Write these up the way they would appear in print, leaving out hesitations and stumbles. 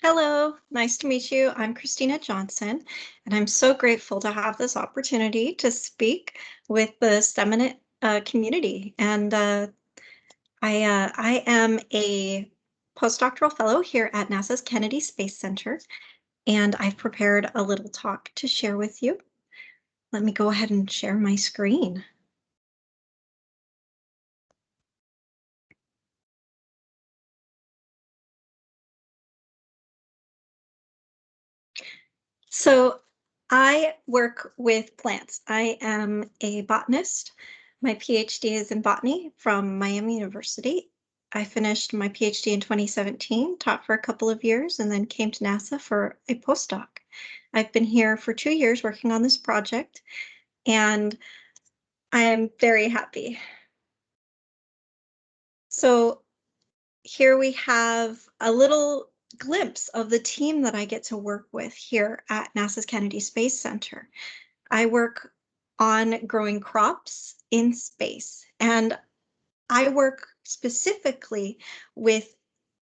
Hello, nice to meet you. I'm Christina Johnson, and I'm so grateful to have this opportunity to speak with the STEMinate community. I am a postdoctoral fellow here at NASA's Kennedy Space Center, and I've prepared a little talk to share with you. Let me go ahead and share my screen. So I work with plants. I am a botanist. My PhD is in botany from Miami University. I finished my PhD in 2017, taught for a couple of years, and then came to NASA for a postdoc. I've been here for 2 years working on this project, and I am very happy. So here we have a little glimpse of the team that I get to work with here at NASA's Kennedy Space Center. I work on growing crops in space, and I work specifically with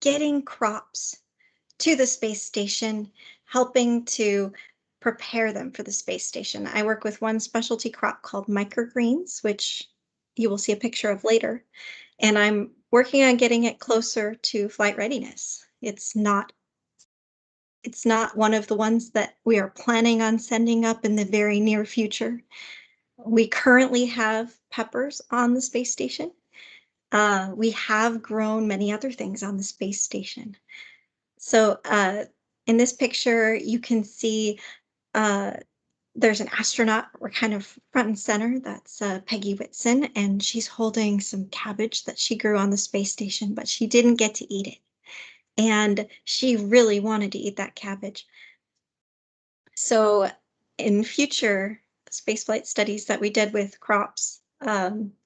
getting crops to the space station, helping to prepare them for the space station. I work with one specialty crop called microgreens, which you will see a picture of later, and I'm working on getting it closer to flight readiness. It's not one of the ones that we are planning on sending up in the very near future. We currently have peppers on the space station. We have grown many other things on the space station. So in this picture, you can see uh, there's an astronaut. We're kind of front and center. That's Peggy Whitson, and she's holding some cabbage that she grew on the space station, but she didn't get to eat it. And she really wanted to eat that cabbage. So in future spaceflight studies that we did with crops,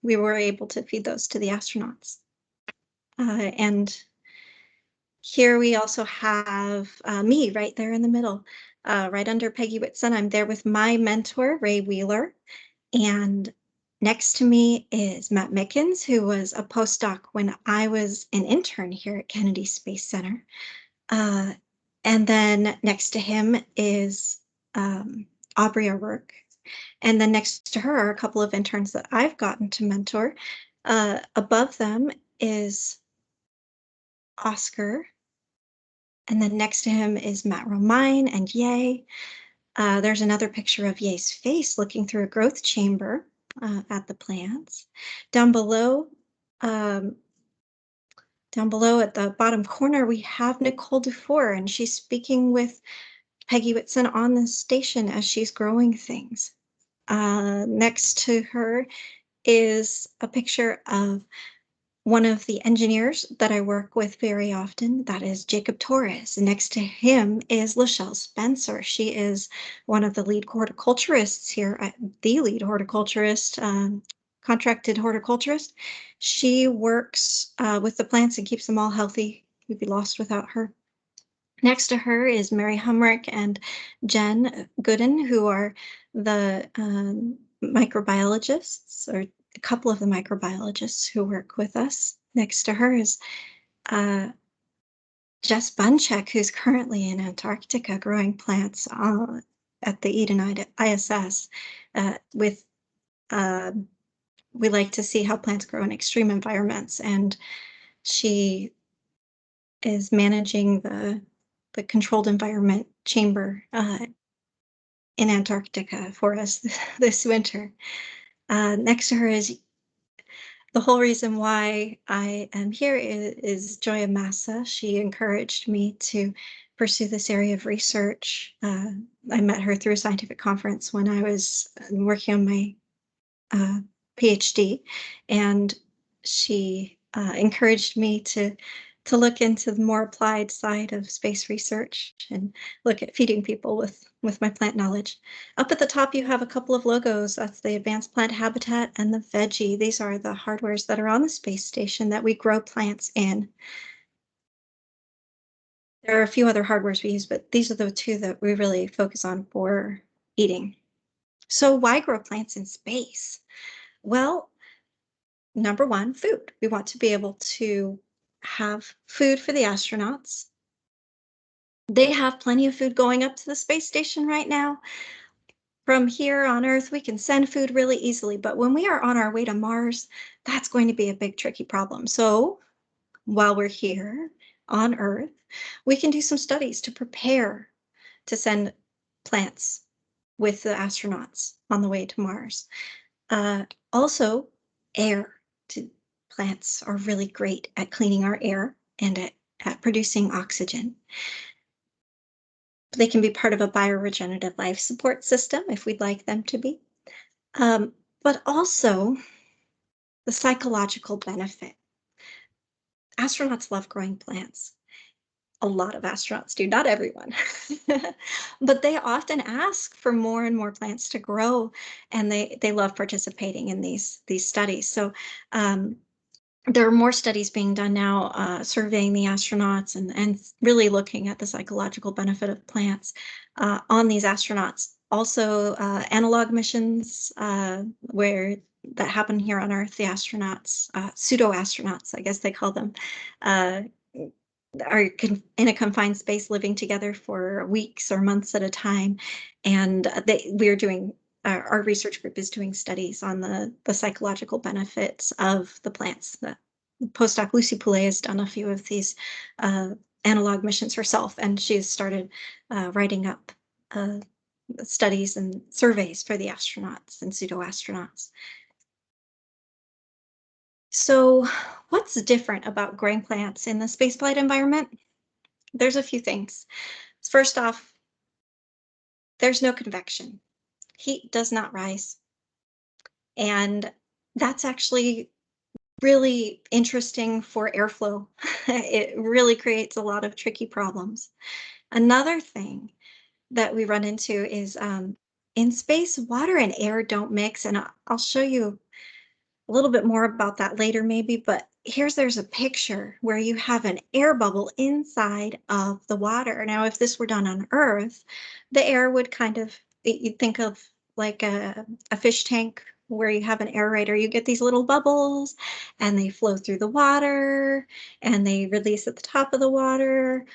we were able to feed those to the astronauts. And here we also have me right there in the middle, right under Peggy Whitson. I'm there with my mentor, Ray Wheeler. And next to me is Matt Mickens, who was a postdoc when I was an intern here at Kennedy Space Center. Uh, and then next to him is Aubrey O'Rourke. And then next to her are a couple of interns that I've gotten to mentor. Above them is Oscar. And then next to him is Matt Romine and Ye. There's another picture of Ye's face looking through a growth chamber at the plants. Down below, um, down below at the bottom corner, we have Nicole Dufour, and she's speaking with Peggy Whitson on the station as she's growing things. Next to her is a picture of one of the engineers that I work with very often. That is Jacob Torres. Next to him is Lachelle Spencer. She is one of the lead horticulturists here, the lead horticulturist, contracted horticulturist. She works with the plants and keeps them all healthy. We'd be lost without her. Next to her is Mary Humrick and Jen Gooden, who are the microbiologists, or a couple of the microbiologists who work with us. Next to her is uh, Jess Bunchek, who's currently in Antarctica growing plants at the Eden ISS. With We like to see how plants grow in extreme environments, and she is managing the controlled environment chamber in Antarctica for us this winter. Next to her is the whole reason why I am here is Joya Massa. She encouraged me to pursue this area of research. I met her through a scientific conference when I was working on my PhD, and she encouraged me to look into the more applied side of space research and look at feeding people with my plant knowledge. Up at the top, you have a couple of logos. That's the Advanced Plant Habitat and the Veggie. These are the hardwares that are on the space station that we grow plants in. There are a few other hardwares we use, but these are the two that we really focus on for eating. So why grow plants in space? Well, number one, food. We want to be able to have food for the astronauts. They have plenty of food going up to the space station right now. From here on Earth, we can send food really easily, but when we are on our way to Mars, that's going to be a big, tricky problem. So while we're here on Earth, we can do some studies to prepare to send plants with the astronauts on the way to Mars. Also, air to plants are really great at cleaning our air and at producing oxygen. They can be part of a bioregenerative life support system if we'd like them to be. But also the psychological benefit. Astronauts love growing plants. A lot of astronauts do, not everyone. But they often ask for more and more plants to grow, and they love participating in these studies. So there are more studies being done now, surveying the astronauts and really looking at the psychological benefit of plants on these astronauts. Also, analog missions where that happen here on Earth, the astronauts, pseudo-astronauts, I guess they call them, uh, are in a confined space living together for weeks or months at a time. And we're doing our research group is doing studies on the psychological benefits of the plants. The postdoc Lucy Poulet has done a few of these analog missions herself, and she has started writing up studies and surveys for the astronauts and pseudo-astronauts. So what's different about growing plants in the spaceflight environment? There's a few things. First off, there's no convection. Heat does not rise. And that's actually really interesting for airflow. It really creates a lot of tricky problems. Another thing that we run into is in space, water and air don't mix. And I'll show you a little bit more about that later maybe, but there's a picture where you have an air bubble inside of the water. Now, if this were done on Earth, the air would you'd think of like a fish tank where you have an aerator. You get these little bubbles and they flow through the water and they release at the top of the water.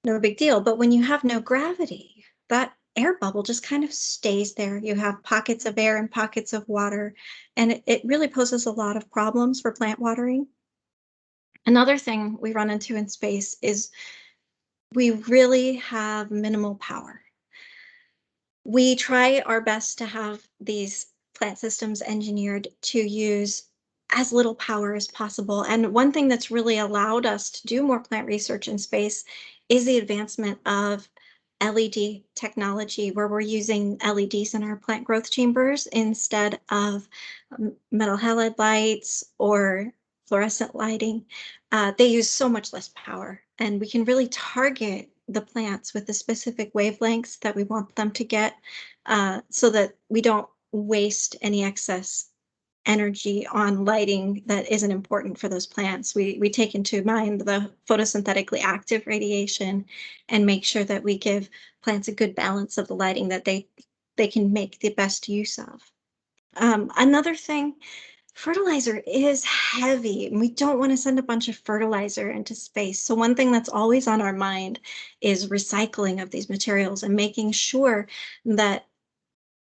No big deal. But when you have no gravity, that air bubble just kind of stays there. You have pockets of air and pockets of water, and it really poses a lot of problems for plant watering. Another thing we run into in space is we really have minimal power. We try our best to have these plant systems engineered to use as little power as possible. And one thing that's really allowed us to do more plant research in space is the advancement of LED technology, where we're using LEDs in our plant growth chambers instead of metal halide lights or fluorescent lighting. They use so much less power, and we can really target the plants with the specific wavelengths that we want them to get, so that we don't waste any excess energy on lighting that isn't important for those plants. We take into mind the photosynthetically active radiation and make sure that we give plants a good balance of the lighting that they can make the best use of. Another thing, fertilizer is heavy, and we don't want to send a bunch of fertilizer into space. So one thing that's always on our mind is recycling of these materials and making sure that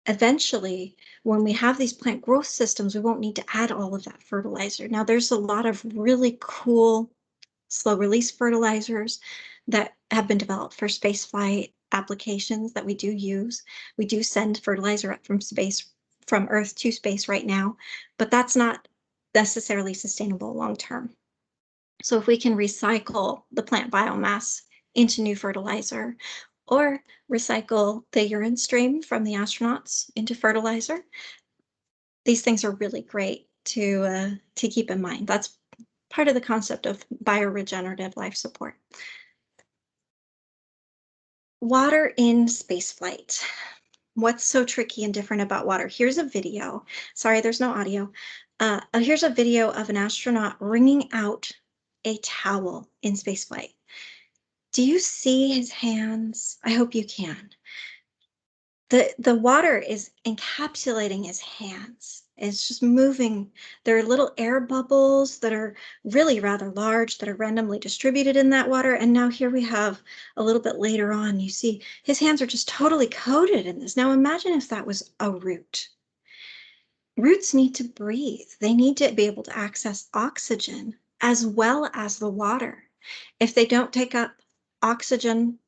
eventually, when we have these plant growth systems, we won't need to add all of that fertilizer. Now, there's a lot of really cool slow release fertilizers that have been developed for spaceflight applications that we do use. We do send fertilizer up from Earth to space right now, but that's not necessarily sustainable long term. So if we can recycle the plant biomass into new fertilizer, or recycle the urine stream from the astronauts into fertilizer, these things are really great to keep in mind. That's part of the concept of bioregenerative life support. Water in spaceflight. What's so tricky and different about water? Here's a video. Sorry, there's no audio. Here's a video of an astronaut wringing out a towel in spaceflight. Do you see his hands? I hope you can. The water is encapsulating his hands. It's just moving. There are little air bubbles that are really rather large that are randomly distributed in that water. And now here we have a little bit later on, you see his hands are just totally coated in this. Now imagine if that was a root. Roots need to breathe. They need to be able to access oxygen as well as the water. If they don't take up oxygen,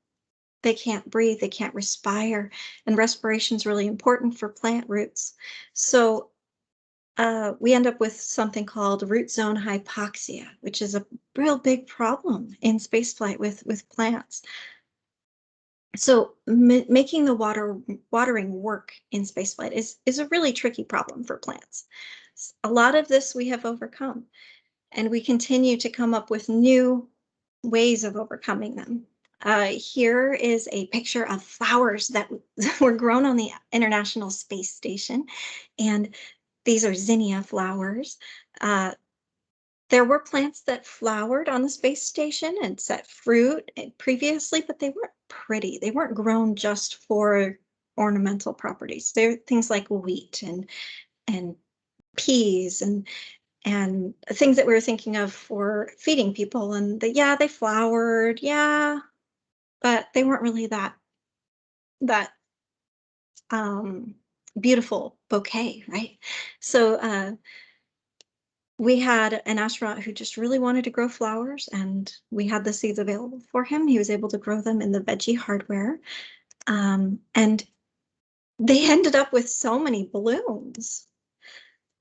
they can't breathe, they can't respire, and respiration is really important for plant roots. So we end up with something called root zone hypoxia, which is a real big problem in spaceflight with plants. So making the watering work in spaceflight is a really tricky problem for plants. A lot of this we have overcome, and we continue to come up with new ways of overcoming them. Here is a picture of flowers that were grown on the International Space Station, and these are zinnia flowers. There were plants that flowered on the space station and set fruit previously, but they weren't pretty. They weren't grown just for ornamental properties. They're things like wheat and peas and things that we were thinking of for feeding people. And yeah, they flowered, yeah, but they weren't really that beautiful bouquet, right? So we had an astronaut who just really wanted to grow flowers, and we had the seeds available for him. He was able to grow them in the veggie hardware. And they ended up with so many blooms,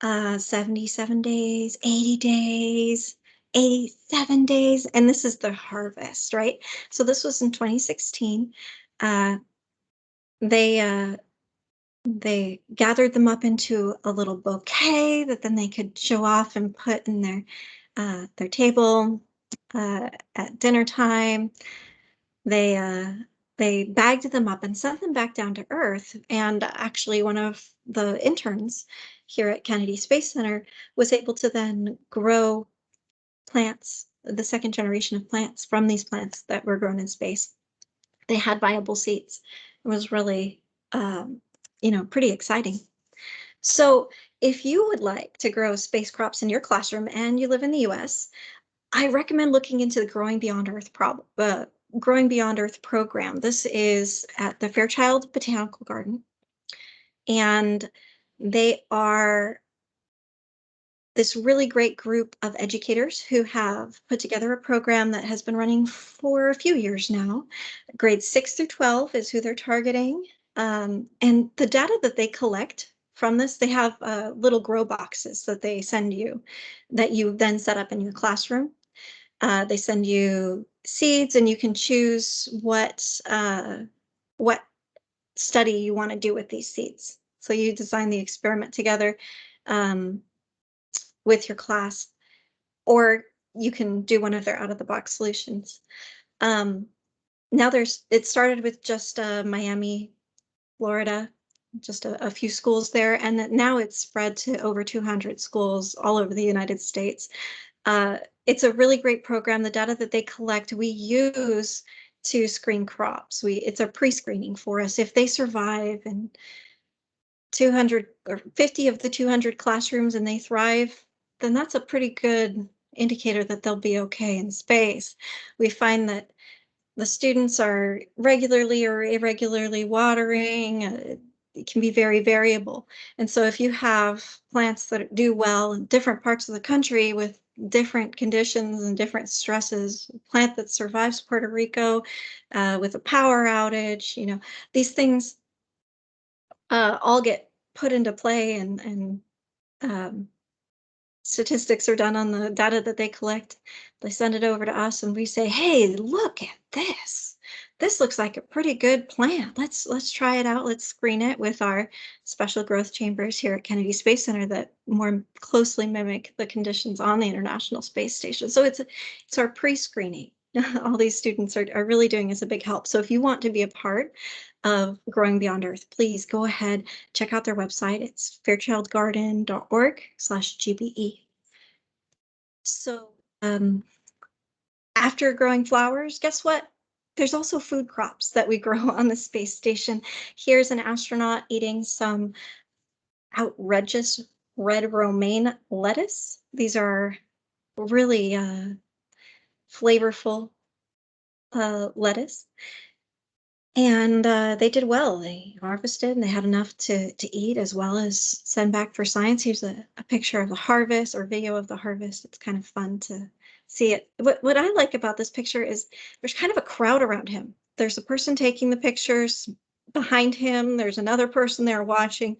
77 days, 80 days, 87 days, and this is the harvest, right? So this was in 2016. They they gathered them up into a little bouquet that then they could show off and put in their table at dinner time. They bagged them up and sent them back down to Earth. And actually, one of the interns here at Kennedy Space Center was able to then grow plants, the second generation of plants from these plants that were grown in space. They had viable seeds. It was really, pretty exciting. So if you would like to grow space crops in your classroom and you live in the US, I recommend looking into the Growing Beyond Earth program. This is at the Fairchild Botanical Garden, and they are this really great group of educators who have put together a program that has been running for a few years now. Grades 6 through 12 is who they're targeting. And the data that they collect from this, they have little grow boxes that they send you that you then set up in your classroom. They send you seeds, and you can choose what study you want to do with these seeds. So you design the experiment together with your class, or you can do one of their out-of-the-box solutions. Now it started with just Miami, Florida, just a few schools there, and now it's spread to over 200 schools all over the United States. It's a really great program. The data that they collect, we use to screen crops. It's a pre-screening for us. If they survive in 200 or 50 of the 200 classrooms and they thrive, then that's a pretty good indicator that they'll be okay in space. We find that the students are regularly or irregularly watering. It can be very variable. And so if you have plants that do well in different parts of the country with different conditions and different stresses, a plant that survives Puerto Rico with a power outage, these things all get put into play, and um, statistics are done on the data that they collect. They send it over to us, and we say, hey, look at this. This looks like a pretty good plant. Let's try it out. Let's screen it with our special growth chambers here at Kennedy Space Center that more closely mimic the conditions on the International Space Station. So it's our pre-screening. All these students are really doing us a big help. So if you want to be a part of Growing Beyond Earth, please go ahead, check out their website. It's fairchildgarden.org/GBE. So after growing flowers, guess what? There's also food crops that we grow on the space station. Here's an astronaut eating some outrageous red romaine lettuce. These are really flavorful lettuce. And they did well. They harvested and they had enough to eat as well as send back for science. Here's a picture of the harvest or video of the harvest. It's kind of fun to see it. What I like about this picture is there's kind of a crowd around him. There's a person taking the pictures behind him. There's another person there watching.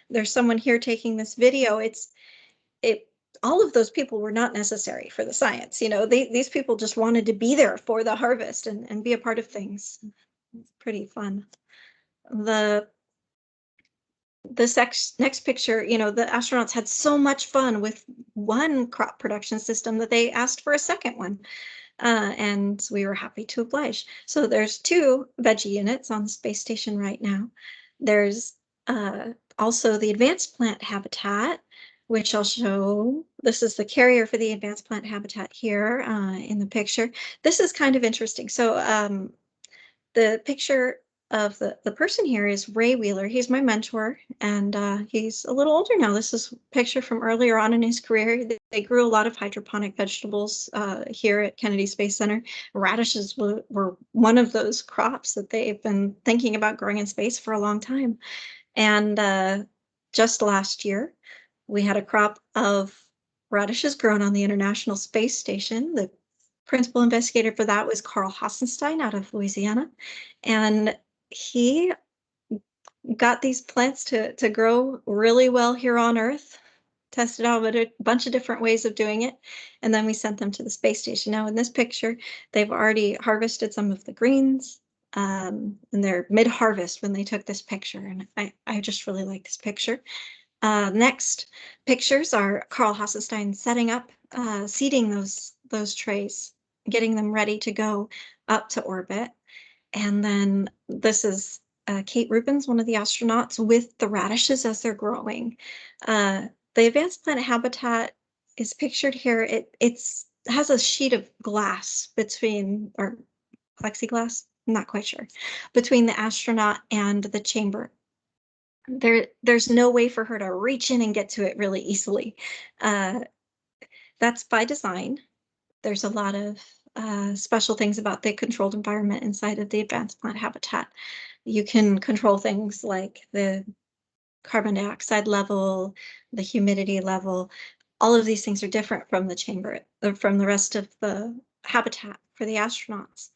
There's someone here taking this video. All of those people were not necessary for the science. These people just wanted to be there for the harvest and be a part of things. It's pretty fun. This next picture, the astronauts had so much fun with one crop production system that they asked for a second one. And we were happy to oblige. So there's 2 veggie units on the space station right now. There's also the advanced plant habitat, which I'll show. This is the carrier for the advanced plant habitat here in the picture. This is kind of interesting. So the picture of the person here is Ray Wheeler. He's my mentor, and he's a little older now. This is a picture from earlier on in his career. They grew a lot of hydroponic vegetables here at Kennedy Space Center. Radishes were one of those crops that they've been thinking about growing in space for a long time. And just last year, we had a crop of radishes grown on the International Space Station. The principal investigator for that was Carl Hassenstein out of Louisiana. And he got these plants to grow really well here on Earth, tested out a bunch of different ways of doing it, and then we sent them to the space station. Now in this picture, they've already harvested some of the greens, and they're mid-harvest when they took this picture, and I just really like this picture. Next pictures are Carl Hassenstein setting up, seeding those trays, getting them ready to go up to orbit. And then this is Kate Rubens, one of the astronauts, with the radishes as they're growing. The advanced plant habitat is pictured here. It has a sheet of glass between, or plexiglass, I'm not quite sure, between the astronaut and the chamber. There's no way for her to reach in and get to it really easily. That's by design. There's a lot of special things about the controlled environment inside of the advanced plant habitat. You can control things like the carbon dioxide level, the humidity level. All of these things are different from the chamber, from the rest of the habitat for the astronauts.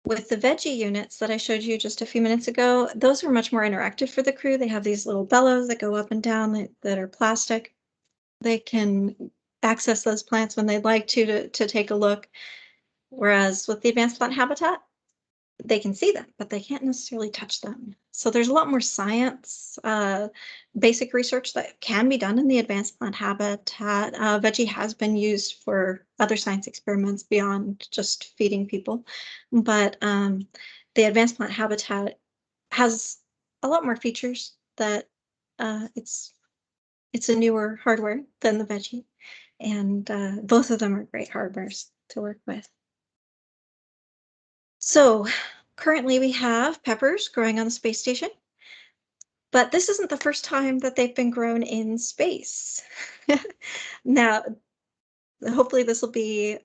With the veggie units that I showed you just a few minutes ago, those are much more interactive for the crew. They have these little bellows that go up and down that are plastic. They can access those plants when they'd like to take a look. Whereas with the advanced plant habitat, they can see them, but they can't necessarily touch them. So there's a lot more science, basic research that can be done in the advanced plant habitat. Veggie has been used for other science experiments beyond just feeding people, but the advanced plant habitat has a lot more features that it's a newer hardware than the veggie, and both of them are great hardwares to work with. So currently we have peppers growing on the space station, but this isn't the first time that they've been grown in space. Now, hopefully this will be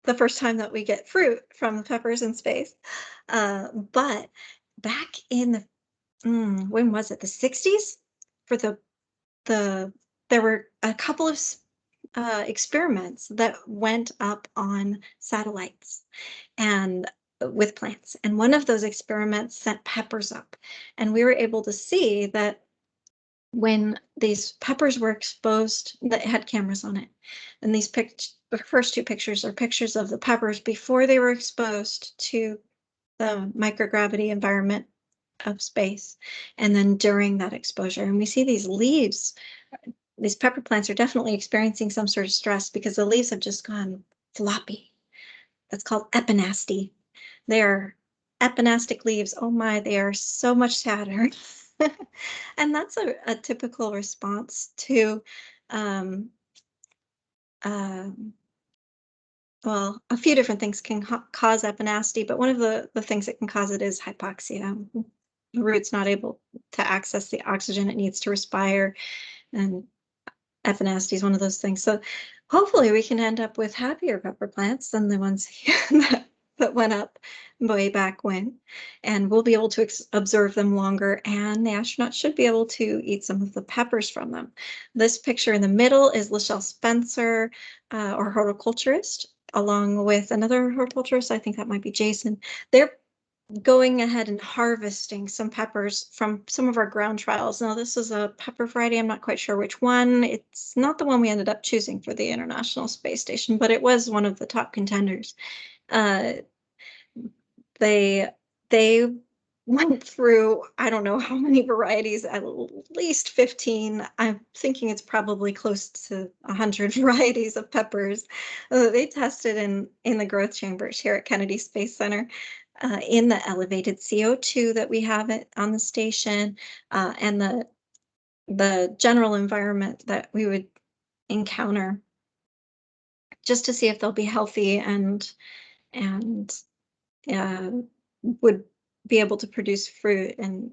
the first time that we get fruit from the peppers in space. But back in the, when was it, the 60s? For there were a couple of experiments that went up on satellites and with plants, and one of those experiments sent peppers up, and we were able to see that when these peppers were exposed, that had cameras on it, and the first 2 pictures are pictures of the peppers before they were exposed to the microgravity environment of space, and then during that exposure. And we see these leaves, these pepper plants are definitely experiencing some sort of stress because the leaves have just gone floppy. That's called epinasty. They're epinastic leaves. Oh my, they are so much sadder. And that's a typical response to, well, a few different things can cause epinasty, but one of the things that can cause it is hypoxia. The root's not able to access the oxygen it needs to respire, and F-nasty is one of those things. So hopefully we can end up with happier pepper plants than the ones that went up way back when. And we'll be able to observe them longer, and the astronauts should be able to eat some of the peppers from them. This picture in the middle is Lachelle Spencer, or horticulturist, along with another horticulturist. I think that might be Jason. They're going ahead and harvesting some peppers from some of our ground trials. Now, this is a pepper variety. I'm not quite sure which one. It's not the one we ended up choosing for the International Space Station, but it was one of the top contenders. Uh, they they went through, I don't know how many varieties, at least 15. I'm thinking it's probably close to 100 varieties of peppers. They tested in the growth chambers here at Kennedy Space Center, in the elevated CO2 that we have on the station, and the general environment that we would encounter, just to see if they'll be healthy and uh, would be able to produce fruit, and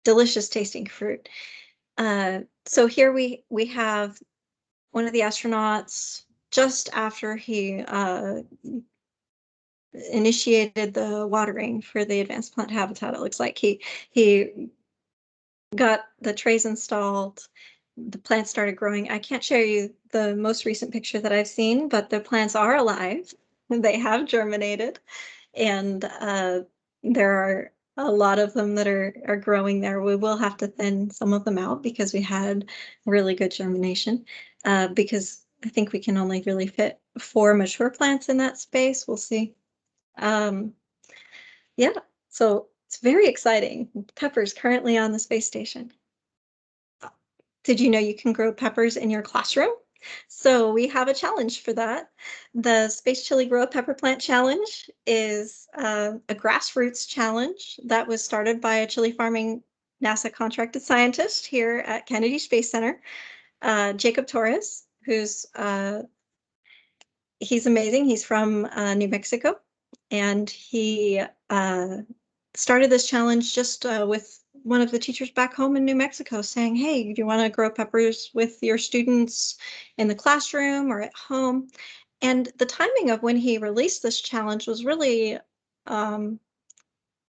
delicious tasting fruit. So here we have one of the astronauts just after he initiated the watering for the advanced plant habitat. It looks like he got the trays installed, the plants started growing. I can't show you the most recent picture that I've seen, but the plants are alive and they have germinated, and there are a lot of them that are growing there. We will have to thin some of them out because we had really good germination, because I think we can only really fit 4 mature plants in that space. We'll see. Yeah, so it's very exciting. Peppers currently on the space station. Did you know you can grow peppers in your classroom? So we have a challenge for that. The Space Chili Grow a Pepper Plant Challenge is a grassroots challenge that was started by a chili farming NASA contracted scientist here at Kennedy Space Center, Jacob Torres, he's amazing. He's from New Mexico, and he started this challenge just with one of the teachers back home in New Mexico, saying, hey, do you want to grow peppers with your students in the classroom or at home? And the timing of when he released this challenge was really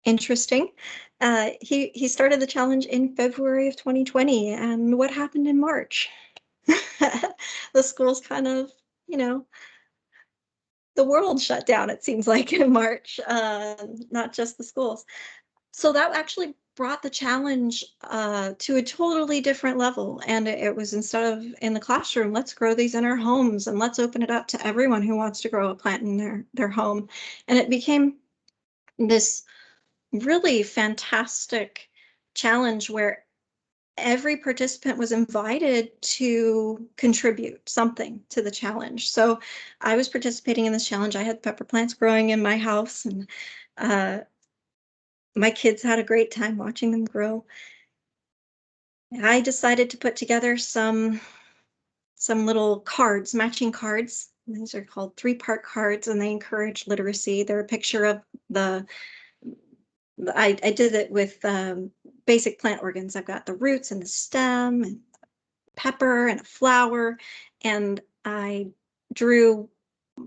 interesting. He started the challenge in February of 2020, and what happened in March? The schools kind of, you know, the world shut down, it seems like, in March, not just the schools. So that actually brought the challenge to a totally different level. And it was, instead of in the classroom, let's grow these in our homes and let's open it up to everyone who wants to grow a plant in their home. And it became this really fantastic challenge where every participant was invited to contribute something to the challenge. So I was participating in this challenge. I had pepper plants growing in my house, and my kids had a great time watching them grow. I decided to put together some little cards, matching cards. These are called 3-part cards, and they encourage literacy. They're a picture of I did it with basic plant organs. I've got the roots and the stem and pepper and a flower, and I drew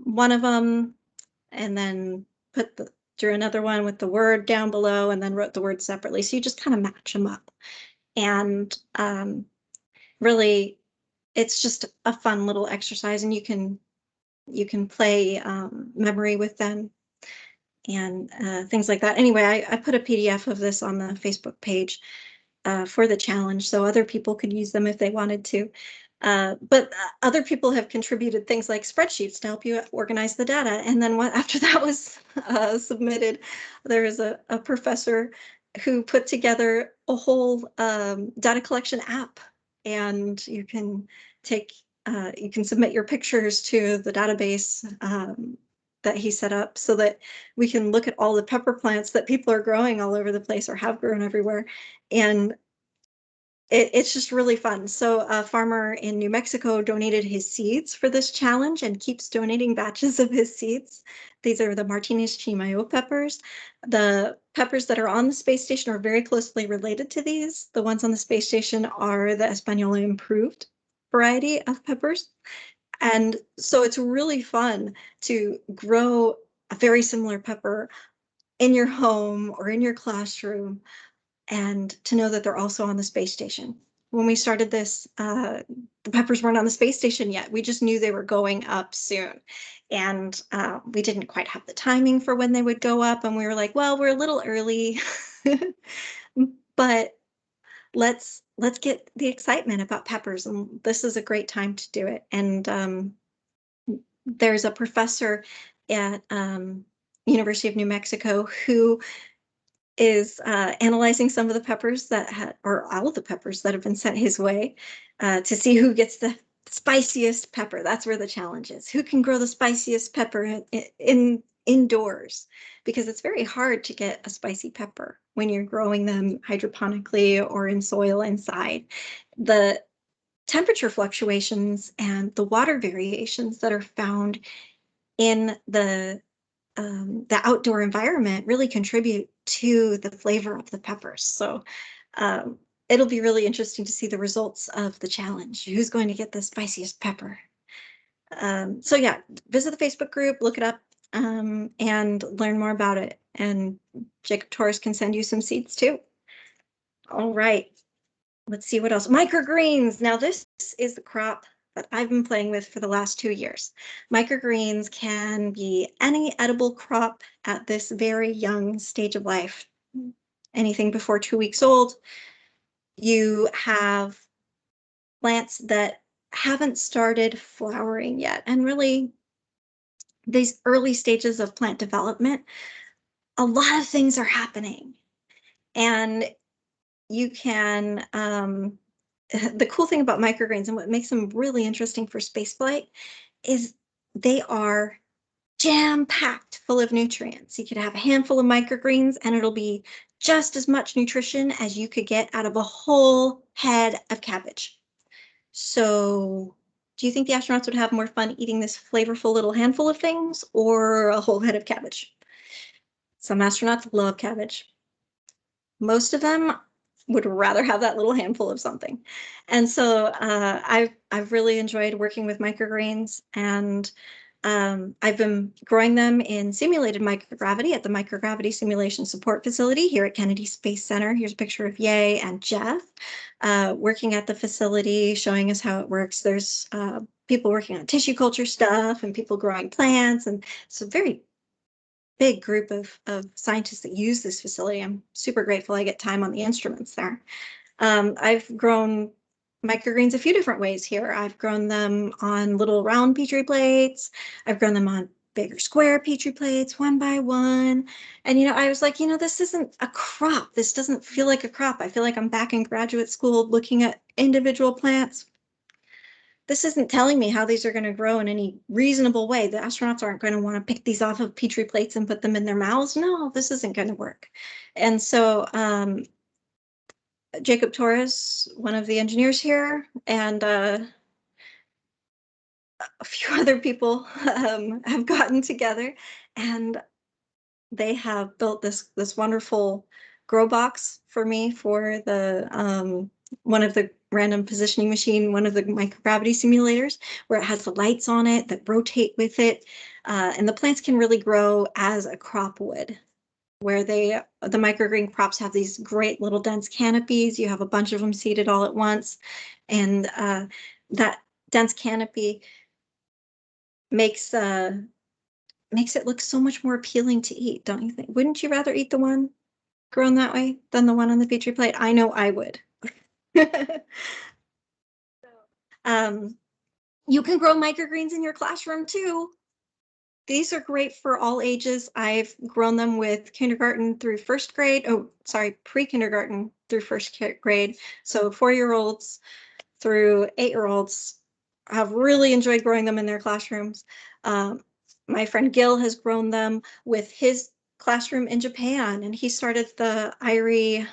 one of them and then drew another one with the word down below, and then wrote the word separately. So you just kind of match them up, and really, it's just a fun little exercise, and you can play memory with them and things like that. Anyway, I put a PDF of this on the Facebook page for the challenge, so other people could use them if they wanted to. But other people have contributed things like spreadsheets to help you organize the data. And then after that was submitted, there is a professor who put together a whole data collection app, and you can submit your pictures to the database that he set up, so that we can look at all the pepper plants that people are growing all over the place or have grown everywhere. And it's just really fun. So a farmer in New Mexico donated his seeds for this challenge and keeps donating batches of his seeds. These are the Martinez Chimayo peppers. The peppers that are on the space station are very closely related to these. The ones on the space station are the Española improved. variety of peppers. And so it's really fun to grow a very similar pepper in your home or in your classroom and to know that they're also on the space station. When we started this, the peppers weren't on the space station yet. We just knew they were going up soon. And we didn't quite have the timing for when they would go up. And we were like, well, we're a little early, but let's get the excitement about peppers. And this is a great time to do it. And there's a professor at University of New Mexico who is analyzing some of the peppers that or all of the peppers that have been sent his way to see who gets the spiciest pepper. That's where the challenge is. Who can grow the spiciest pepper indoors? Because it's very hard to get a spicy pepper when you're growing them hydroponically or in soil inside. The temperature fluctuations and the water variations that are found in the outdoor environment really contribute to the flavor of the peppers. So it'll be really interesting to see the results of the challenge. Who's going to get the spiciest pepper? So yeah, visit the Facebook group, look it up, and learn more about it. And Jacob Torres can send you some seeds too. All right, let's see what else. Microgreens. Now this is the crop that I've been playing with for the last 2 years. Microgreens can be any edible crop at this very young stage of life. Anything before 2 weeks old. You have plants that haven't started flowering yet. And really, these early stages of plant development, a lot of things are happening. And you can, the cool thing about microgreens and what makes them really interesting for spaceflight is they are jam-packed full of nutrients. You could have a handful of microgreens and it'll be just as much nutrition as you could get out of a whole head of cabbage. So do you think the astronauts would have more fun eating this flavorful little handful of things or a whole head of cabbage? Some astronauts love cabbage. Most of them would rather have that little handful of something. And so I've really enjoyed working with microgreens, and I've been growing them in simulated microgravity at the Microgravity Simulation Support Facility here at Kennedy Space Center. Here's a picture of Ye and Jeff working at the facility, showing us how it works. There's people working on tissue culture stuff and people growing plants, and it's a very big group of scientists that use this facility. I'm super grateful I get time on the instruments there. I've grown microgreens a few different ways here. I've grown them on little round Petri plates. I've grown them on bigger square Petri plates, one by one. And, I was like, this isn't a crop. This doesn't feel like a crop. I feel like I'm back in graduate school looking at individual plants. This isn't telling me how these are going to grow in any reasonable way. The astronauts aren't going to want to pick these off of Petri plates and put them in their mouths. No, this isn't going to work. And so Jacob Torres, one of the engineers here, and a few other people have gotten together, and they have built this wonderful grow box for me for the one of the random positioning machine, one of the microgravity simulators, where it has the lights on it that rotate with it, and the plants can really grow as a crop would, where the microgreen crops have these great little dense canopies. You have a bunch of them seeded all at once, and that dense canopy makes it look so much more appealing to eat, don't you think? Wouldn't you rather eat the one grown that way than the one on the Petri plate? I know I would. You can grow microgreens in your classroom too. These are great for all ages. I've grown them with kindergarten through first grade. Oh, sorry, pre-kindergarten through first grade. So 4-year-olds through 8-year-olds have really enjoyed growing them in their classrooms. My friend Gil has grown them with his classroom in Japan, and he started the IRI,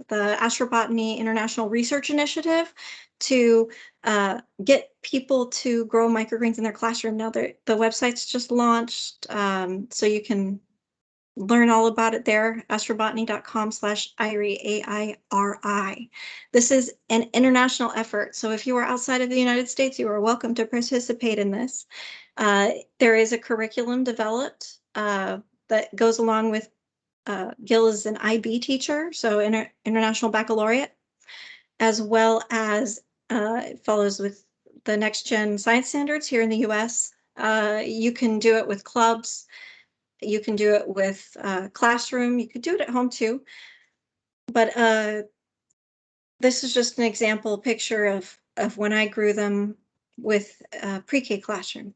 the Astrobotany International Research Initiative, to get people to grow microgreens in their classroom. Now the website's just launched, so you can learn all about it there, astrobotany.com/IRI, AIRI. This is an international effort. So if you are outside of the United States, you are welcome to participate in this. There is a curriculum developed that goes along with Gil is an IB teacher, so International Baccalaureate, as well as it follows with the next gen science standards here in the US. You can do it with clubs. You can do it with classroom. You could do it at home too. But this is just an example picture of when I grew them with pre-K classroom.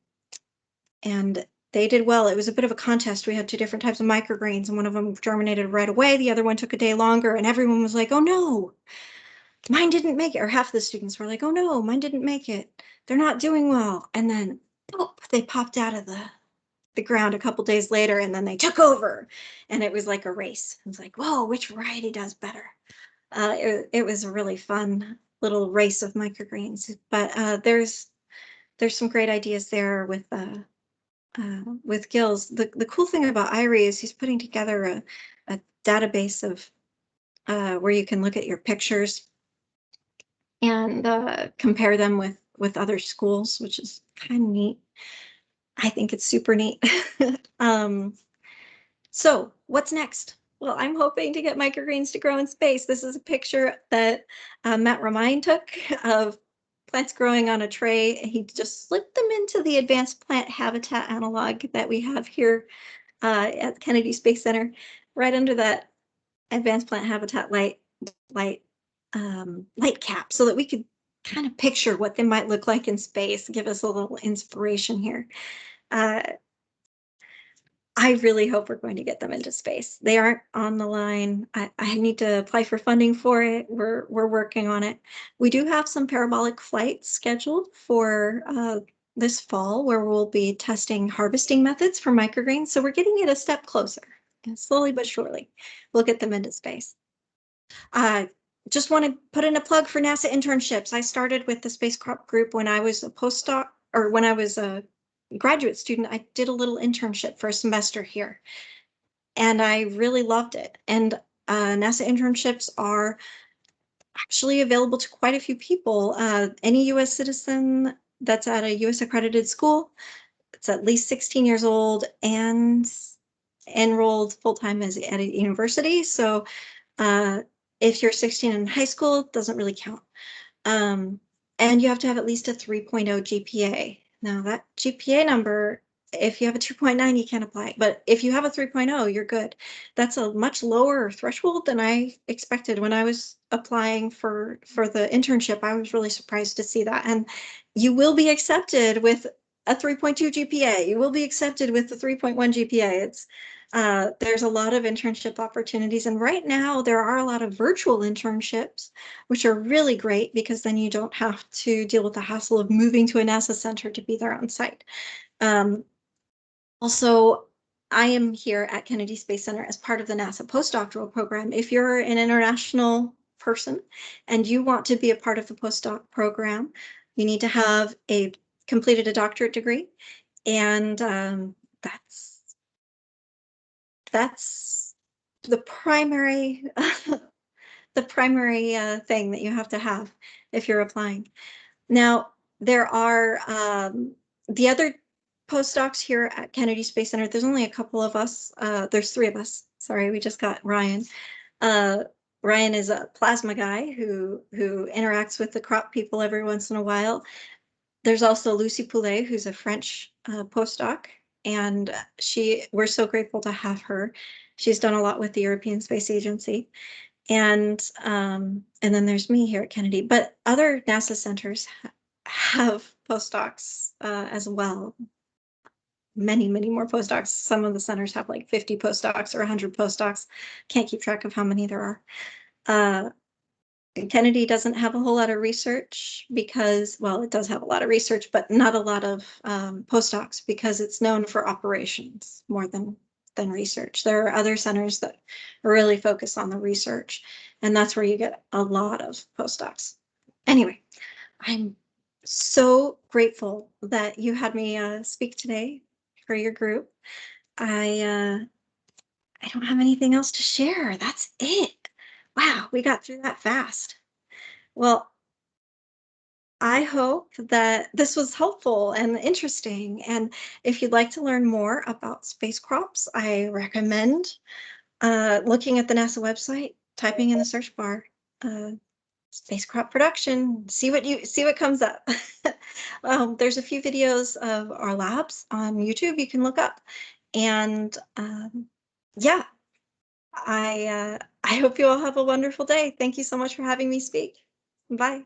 And they did well. It was a bit of a contest. We had two different types of microgreens, and one of them germinated right away. The other one took a day longer, and everyone was like, oh no, mine didn't make it. Or half the students were like, oh no, mine didn't make it. They're not doing well. And then, oh, they popped out of the ground a couple days later, and then they took over, and it was like a race. It was like, whoa, which variety does better? It was a really fun little race of microgreens. But there's some great ideas there with Gil's. The cool thing about IRI is he's putting together a database of where you can look at your pictures and compare them with other schools, which is kind of neat. I think it's super neat. So what's next? Well, I'm hoping to get microgreens to grow in space. This is a picture that Matt Romine took of plants growing on a tray. He just slipped them into the advanced plant habitat analog that we have here at Kennedy Space Center, right under that advanced plant habitat light cap, so that we could kind of picture what they might look like in space, give us a little inspiration here. I really hope we're going to get them into space. They aren't on the line. I need to apply for funding for it. We're working on it. We do have some parabolic flights scheduled for this fall, where we'll be testing harvesting methods for microgreens. So we're getting it a step closer, and slowly but surely we'll get them into space. Just want to put in a plug for NASA internships. I started with the Space Crop Group when I was a postdoc, or when I was a graduate student. I did a little internship for a semester here, and I really loved it. And NASA internships are actually available to quite a few people. Any US citizen that's at a US accredited school, it's at least 16 years old and enrolled full-time at a university. So if you're 16 in high school, it doesn't really count. And you have to have at least a 3.0 GPA. Now that GPA number, if you have a 2.9, you can't apply. But if you have a 3.0, you're good. That's a much lower threshold than I expected when I was applying for the internship. I was really surprised to see that. And you will be accepted with a 3.2 GPA. You will be accepted with the 3.1 GPA. It's there's a lot of internship opportunities, and right now there are a lot of virtual internships, which are really great because then you don't have to deal with the hassle of moving to a NASA center to be there on site. Also, I am here at Kennedy Space Center as part of the NASA postdoctoral program. If you're an international person and you want to be a part of the postdoc program, you need to have completed a doctorate degree, and that's the primary thing that you have to have if you're applying. Now, there are the other postdocs here at Kennedy Space Center. There's only a couple of us. There's 3 of us. Sorry, we just got Ryan. Ryan is a plasma guy who interacts with the crop people every once in a while. There's also Lucy Poulet, who's a French postdoc, and we're so grateful to have her. She's done a lot with the European Space Agency. And then there's me here at Kennedy, but other NASA centers have postdocs as well. Many more postdocs. Some of the centers have like 50 postdocs or 100 postdocs. Can't keep track of how many there are. Kennedy doesn't have a whole lot of research because, well, it does have a lot of research, but not a lot of postdocs, because it's known for operations more than research. There are other centers that really focus on the research, and that's where you get a lot of postdocs. Anyway, I'm so grateful that you had me speak today for your group. I I don't have anything else to share. That's it. Wow, we got through that fast. Well, I hope that this was helpful and interesting. And if you'd like to learn more about space crops, I recommend looking at the NASA website, typing in the search bar, uh, space crop production, see what comes up. There's a few videos of our labs on YouTube you can look up. And yeah, I hope you all have a wonderful day. Thank you so much for having me speak. Bye.